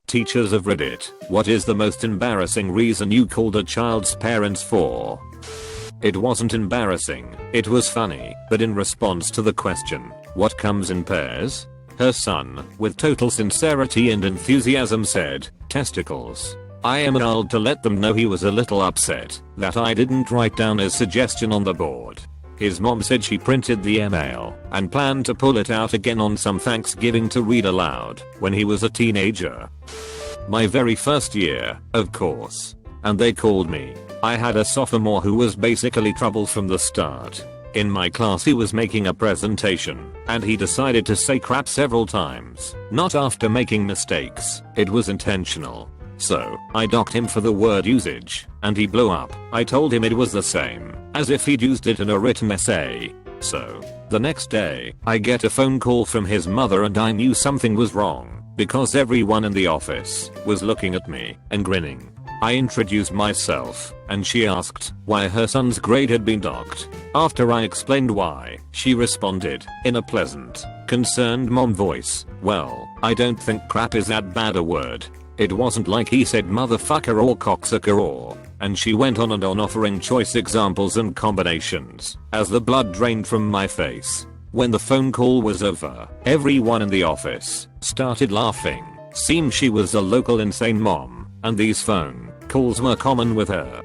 Teachers of Reddit, what is the most embarrassing reason you called a child's parents for? It wasn't embarrassing, it was funny, but in response to the question, what comes in pairs? Her son, with total sincerity and enthusiasm said, testicles. I emailed to let them know he was a little upset that I didn't write down his suggestion on the board. His mom said she printed the email and planned to pull it out again on some Thanksgiving to read aloud when he was a teenager. My very first year, of course. And they called me. I had a sophomore who was basically trouble from the start. In my class he was making a presentation, and he decided to say crap several times. Not after making mistakes, it was intentional. So, I docked him for the word usage, and he blew up. I told him it was the same, as if he'd used it in a written essay. So, the next day, I get a phone call from his mother and I knew something was wrong, because everyone in the office was looking at me and grinning. I introduced myself, and she asked why her son's grade had been docked. After I explained why, she responded, in a pleasant, concerned mom voice, well, I don't think crap is that bad a word. It wasn't like he said motherfucker or cocksucker or, and she went on and on offering choice examples and combinations, as the blood drained from my face. When the phone call was over, everyone in the office started laughing. Seemed she was a local insane mom, and these phone calls were common with her.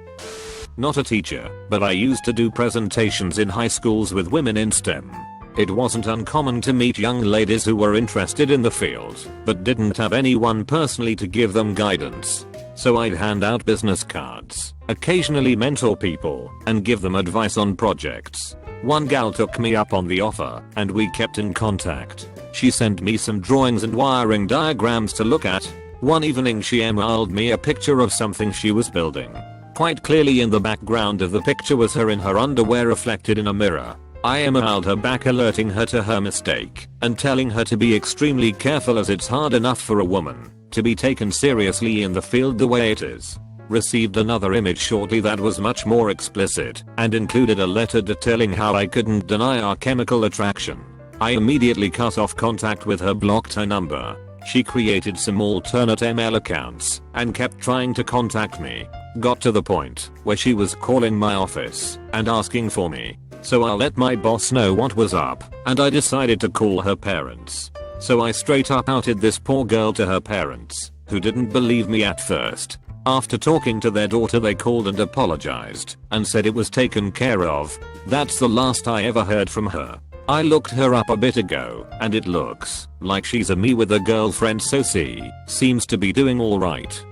Not a teacher, but I used to do presentations in high schools with women in STEM. It wasn't uncommon to meet young ladies who were interested in the field, but didn't have anyone personally to give them guidance. So I'd hand out business cards, occasionally mentor people, and give them advice on projects. One gal took me up on the offer, and we kept in contact. She sent me some drawings and wiring diagrams to look at. One evening she emailed me a picture of something she was building. Quite clearly in the background of the picture was her in her underwear reflected in a mirror. I emailed her back alerting her to her mistake and telling her to be extremely careful as it's hard enough for a woman to be taken seriously in the field the way it is. Received another image shortly that was much more explicit and included a letter detailing how I couldn't deny our chemical attraction. I immediately cut off contact with her, blocked her number. She created some alternate email accounts and kept trying to contact me. Got to the point where she was calling my office and asking for me. So I let my boss know what was up, and I decided to call her parents. So I straight up outed this poor girl to her parents, who didn't believe me at first. After talking to their daughter they called and apologized, and said it was taken care of. That's the last I ever heard from her. I looked her up a bit ago, and it looks like she's a me with a girlfriend, so seems to be doing alright.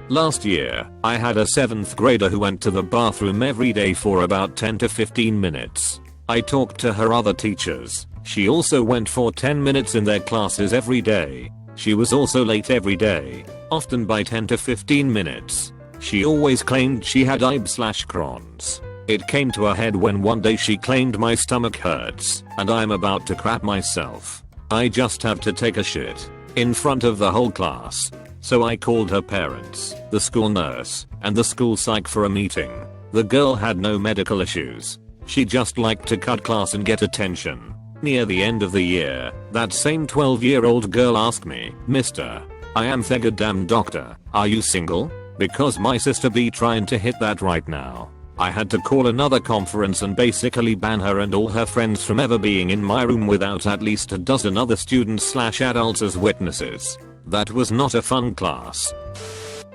Last year, I had a 7th grader who went to the bathroom every day for about 10 to 15 minutes. I talked to her other teachers. She also went for 10 minutes in their classes every day. She was also late every day, often by 10 to 15 minutes. She always claimed she had Crohn's. It came to a head when one day she claimed my stomach hurts, and I'm about to crap myself. I just have to take a shit in front of the whole class. So I called her parents, the school nurse, and the school psych for a meeting. The girl had no medical issues. She just liked to cut class and get attention. Near the end of the year, that same 12-year-old girl asked me, Mister, I am the goddamn doctor, are you single? Because my sister be trying to hit that right now. I had to call another conference and basically ban her and all her friends from ever being in my room without at least a dozen other students/adults as witnesses. That was not a fun class.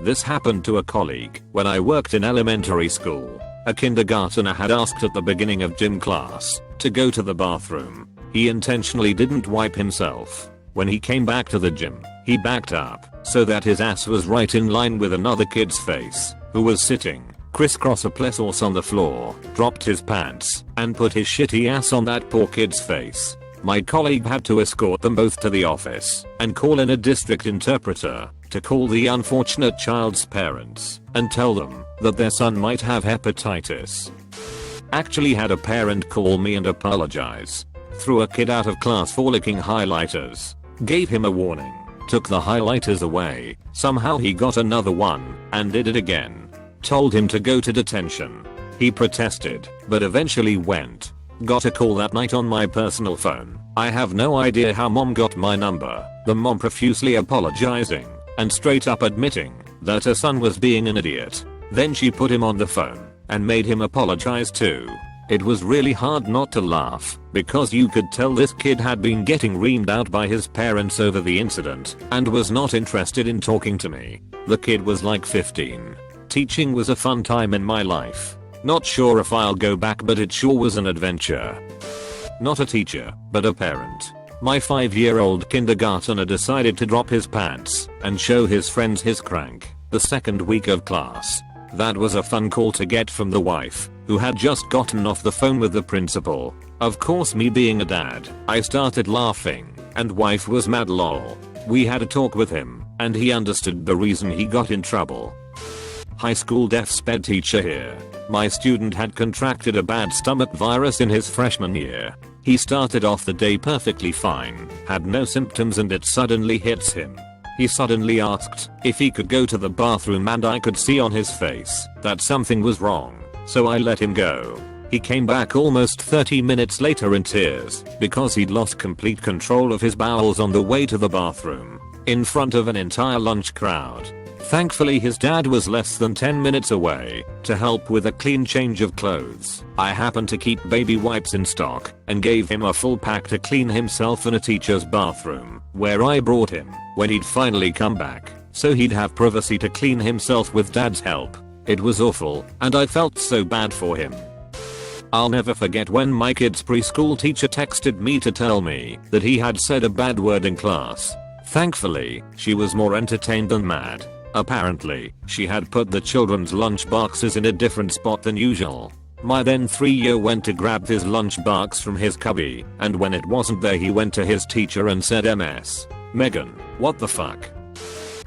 This happened to a colleague when I worked in elementary school. A kindergartner had asked at the beginning of gym class to go to the bathroom. He intentionally didn't wipe himself. When he came back to the gym, he backed up so that his ass was right in line with another kid's face, who was sitting crisscross-applesauce on the floor, dropped his pants, and put his shitty ass on that poor kid's face. My colleague had to escort them both to the office and call in a district interpreter to call the unfortunate child's parents and tell them that their son might have hepatitis. Actually had a parent call me and apologize. Threw a kid out of class for licking highlighters. Gave him a warning. Took the highlighters away. Somehow he got another one and did it again. Told him to go to detention. He protested, but eventually went. Got a call that night on my personal phone. I have no idea how mom got my number. The mom profusely apologizing and straight up admitting that her son was being an idiot. Then she put him on the phone and made him apologize too. It was really hard not to laugh because you could tell this kid had been getting reamed out by his parents over the incident and was not interested in talking to me. The kid was like 15. Teaching was a fun time in my life. Not sure if I'll go back, but it sure was an adventure. Not a teacher, but a parent. My 5-year-old kindergartner decided to drop his pants and show his friends his crank the second week of class. That was a fun call to get from the wife, who had just gotten off the phone with the principal. Of course, me being a dad, I started laughing, and wife was mad lol. We had a talk with him, and he understood the reason he got in trouble. High school deaf sped teacher here. My student had contracted a bad stomach virus in his freshman year. He started off the day perfectly fine, had no symptoms, and it suddenly hits him. He suddenly asked if he could go to the bathroom, and I could see on his face that something was wrong, so I let him go. He came back almost 30 minutes later in tears because he'd lost complete control of his bowels on the way to the bathroom, in front of an entire lunch crowd. Thankfully, his dad was less than 10 minutes away to help with a clean change of clothes. I happened to keep baby wipes in stock and gave him a full pack to clean himself in a teacher's bathroom, where I brought him when he'd finally come back, so he'd have privacy to clean himself with dad's help. It was awful, and I felt so bad for him. I'll never forget when my kid's preschool teacher texted me to tell me that he had said a bad word in class. Thankfully, she was more entertained than mad. Apparently, she had put the children's lunch boxes in a different spot than usual. My then 3-year went to grab his lunch box from his cubby, and when it wasn't there, he went to his teacher and said, "MS. Megan, what the fuck?"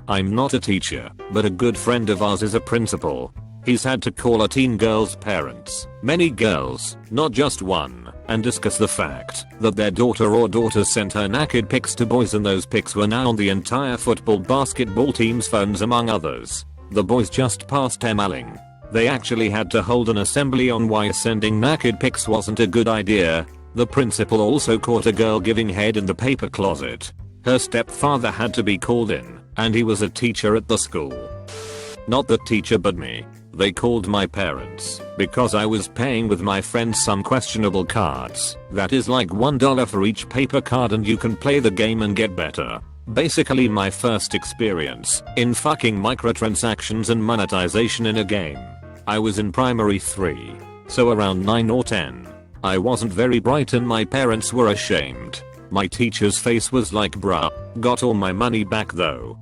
I'm not a teacher, but a good friend of ours is a principal. He's had to call a teen girl's parents, many girls, not just one, and discuss the fact that their daughter or daughters sent her naked pics to boys, and those pics were now on the entire football basketball team's phones, among others. The boys just passed emailing. They actually had to hold an assembly on why sending naked pics wasn't a good idea. The principal also caught a girl giving head in the paper closet. Her stepfather had to be called in, and he was a teacher at the school. Not the teacher, but me. They called my parents because I was paying with my friends some questionable cards. That is like $1 for each paper card, and you can play the game and get better. Basically my first experience in fucking microtransactions and monetization in a game. I was in primary 3, so around 9 or 10. I wasn't very bright and my parents were ashamed. My teacher's face was like, "Bruh, got all my money back though."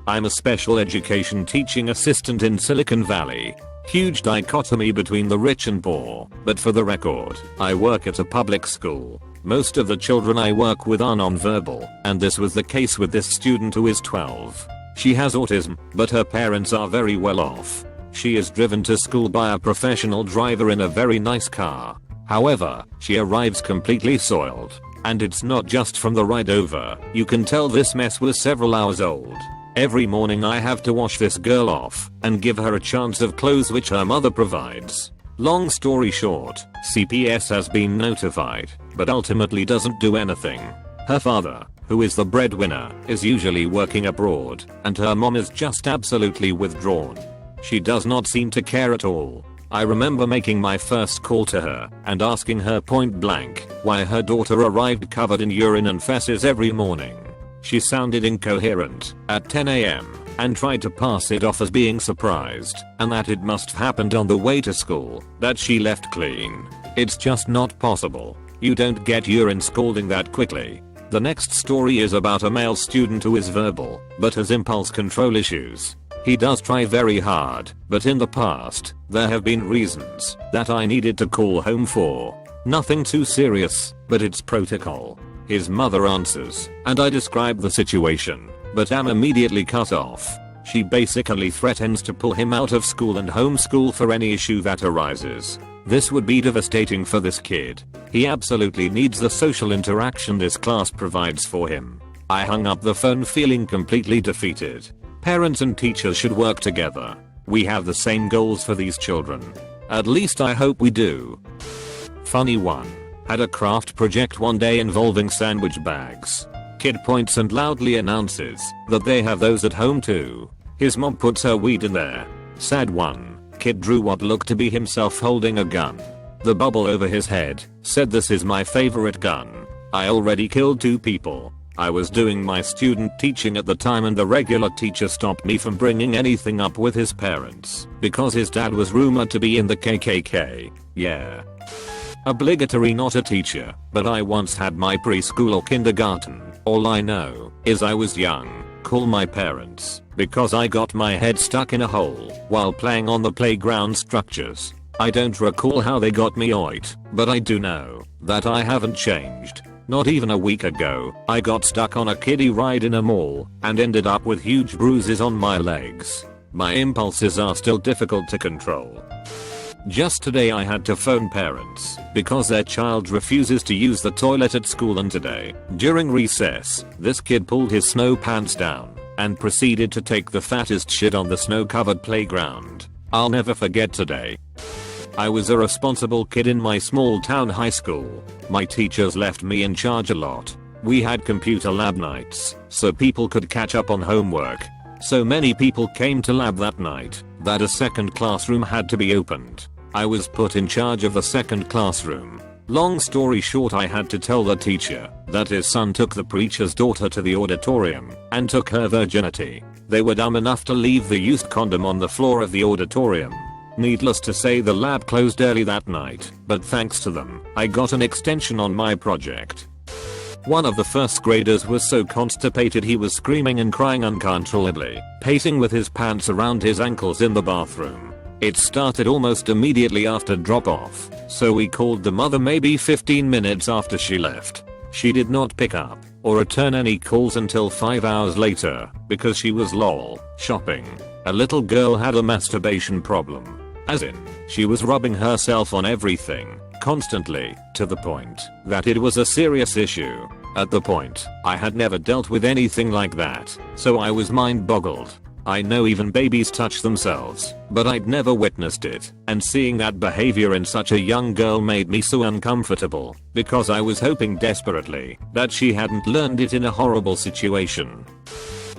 I'm a special education teaching assistant in Silicon Valley. Huge dichotomy between the rich and poor, but for the record, I work at a public school. Most of the children I work with are nonverbal, and this was the case with this student who is 12. She has autism, but her parents are very well off. She is driven to school by a professional driver in a very nice car. However, she arrives completely soiled, and it's not just from the ride over. You can tell this mess was several hours old. Every morning I have to wash this girl off and give her a chance of clothes which her mother provides. Long story short, CPS has been notified, but ultimately doesn't do anything. Her father, who is the breadwinner, is usually working abroad, and her mom is just absolutely withdrawn. She does not seem to care at all. I remember making my first call to her and asking her point blank why her daughter arrived covered in urine and feces every morning. She sounded incoherent at 10 AM and tried to pass it off as being surprised and that it must have happened on the way to school, that she left clean. It's just not possible. You don't get urine scalding that quickly. The next story is about a male student who is verbal but has impulse control issues. He does try very hard, but in the past, there have been reasons that I needed to call home for. Nothing too serious, but it's protocol. His mother answers, and I describe the situation, but am immediately cut off. She basically threatens to pull him out of school and homeschool for any issue that arises. This would be devastating for this kid. He absolutely needs the social interaction this class provides for him. I hung up the phone feeling completely defeated. Parents and teachers should work together. We have the same goals for these children. At least I hope we do. Funny one. Had a craft project one day involving sandwich bags. Kid points and loudly announces that they have those at home too. His mom puts her weed in there. Sad one. Kid drew what looked to be himself holding a gun. The bubble over his head said, "This is my favorite gun. I already killed 2 people. I was doing my student teaching at the time and the regular teacher stopped me from bringing anything up with his parents because his dad was rumored to be in the KKK. Yeah. Obligatory, not a teacher, but I once had my preschool or kindergarten. All I know is I was young. Call my parents because I got my head stuck in a hole while playing on the playground structures. I don't recall how they got me out, but I do know that I haven't changed. Not even a week ago, I got stuck on a kiddie ride in a mall and ended up with huge bruises on my legs. My impulses are still difficult to control. Just today I had to phone parents because their child refuses to use the toilet at school, and today, during recess, this kid pulled his snow pants down and proceeded to take the fattest shit on the snow-covered playground. I'll never forget today. I was a responsible kid in my small town high school. My teachers left me in charge a lot. We had computer lab nights so people could catch up on homework. So many people came to lab that night that a second classroom had to be opened. I was put in charge of the second classroom. Long story short, I had to tell the teacher that his son took the preacher's daughter to the auditorium and took her virginity. They were dumb enough to leave the used condom on the floor of the auditorium. Needless to say, the lab closed early that night, but thanks to them, I got an extension on my project. One of the first graders was so constipated he was screaming and crying uncontrollably, pacing with his pants around his ankles in the bathroom. It started almost immediately after drop-off, so we called the mother maybe 15 minutes after she left. She did not pick up or return any calls until 5 hours later because she was shopping. A little girl had a masturbation problem. As in, she was rubbing herself on everything, constantly, to the point that it was a serious issue. At the point, I had never dealt with anything like that, so I was mind-boggled. I know even babies touch themselves, but I'd never witnessed it, and seeing that behavior in such a young girl made me so uncomfortable, because I was hoping desperately that she hadn't learned it in a horrible situation.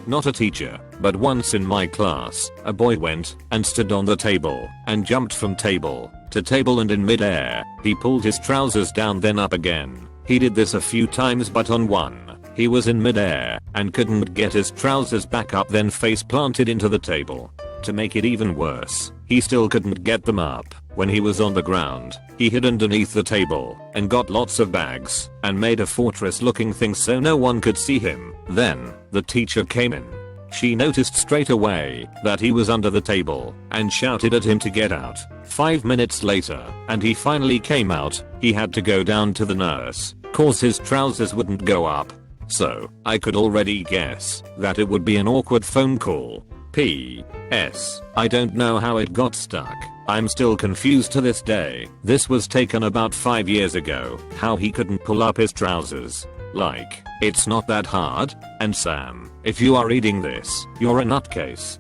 Not a teacher, but once in my class, a boy went and stood on the table and jumped from table to table, and in mid-air, he pulled his trousers down then up again. He did this a few times, but on one, he was in mid-air and couldn't get his trousers back up, then face planted into the table. To make it even worse, he still couldn't get them up. When he was on the ground, he hid underneath the table and got lots of bags and made a fortress-looking thing so no one could see him. Then, the teacher came in. She noticed straight away that he was under the table and shouted at him to get out. 5 minutes later, and he finally came out. He had to go down to the nurse cause his trousers wouldn't go up. So, I could already guess that it would be an awkward phone call. P.S. I don't know how it got stuck. I'm still confused to this day. This was taken about 5 years ago. How he couldn't pull up his trousers. Like, it's not that hard. And Sam, if you are reading this, you're a nutcase.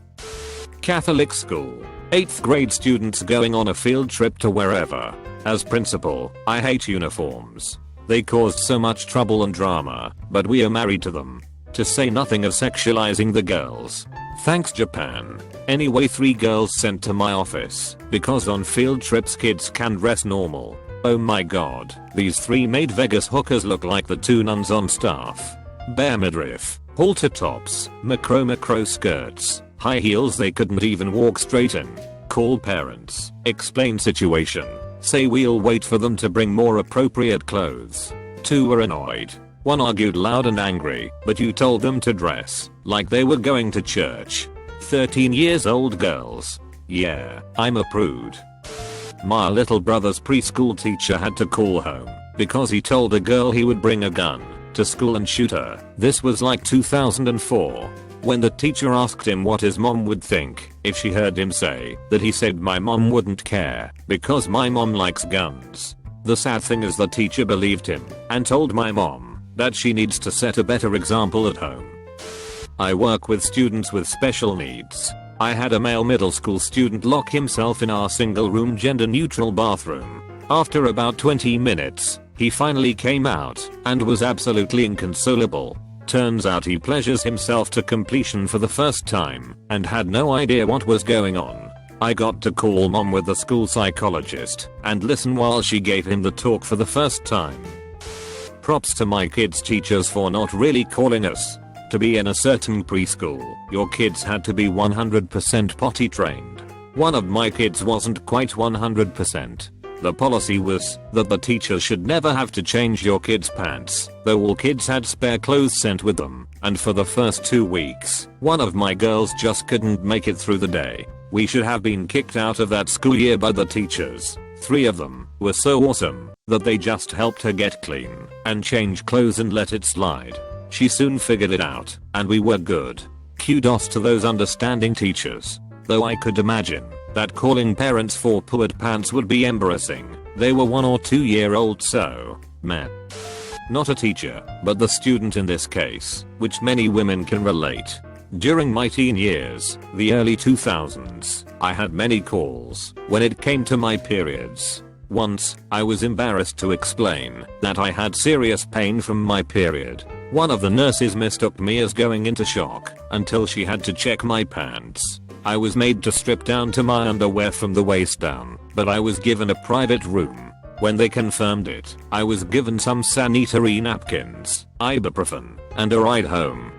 Catholic school. 8th grade students going on a field trip to wherever. As principal, I hate uniforms. They caused so much trouble and drama, but we are married to them. To say nothing of sexualizing the girls. Thanks Japan. Anyway, 3 girls sent to my office because on field trips kids can dress normal. Oh my god, these 3 made Vegas hookers look like the 2 nuns on staff. Bare midriff, halter tops, macro skirts, high heels they couldn't even walk straight in. Call parents, explain situation, say we'll wait for them to bring more appropriate clothes. 2 were annoyed. 1 argued loud and angry, but you told them to dress like they were going to church. 13 years old girls. Yeah, I'm a prude. My little brother's preschool teacher had to call home because he told a girl he would bring a gun to school and shoot her. This was like 2004. When the teacher asked him what his mom would think if she heard him say that, he said, "My mom wouldn't care because my mom likes guns." The sad thing is the teacher believed him and told my mom that she needs to set a better example at home. I work with students with special needs. I had a male middle school student lock himself in our single room gender neutral bathroom. After about 20 minutes, he finally came out and was absolutely inconsolable. Turns out he pleasures himself to completion for the first time and had no idea what was going on. I got to call mom with the school psychologist and listen while she gave him the talk for the first time. Props to my kids' teachers for not really calling us. To be in a certain preschool, your kids had to be 100% potty trained. One of my kids wasn't quite 100%. The policy was that the teacher should never have to change your kids' pants, though all kids had spare clothes sent with them, and for the first 2 weeks, one of my girls just couldn't make it through the day. We should have been kicked out of that school year by the teachers. 3 of them were so awesome that they just helped her get clean and change clothes and let it slide. She soon figured it out, and we were good. Kudos to those understanding teachers. Though I could imagine that calling parents for pooed pants would be embarrassing. They were 1 or 2 year old, so meh. Not a teacher, but the student in this case, which many women can relate. During my teen years, the early 2000s, I had many calls when it came to my periods. Once, I was embarrassed to explain that I had serious pain from my period. One of the nurses mistook me as going into shock until she had to check my pants. I was made to strip down to my underwear from the waist down, but I was given a private room. When they confirmed it, I was given some sanitary napkins, ibuprofen, and a ride home.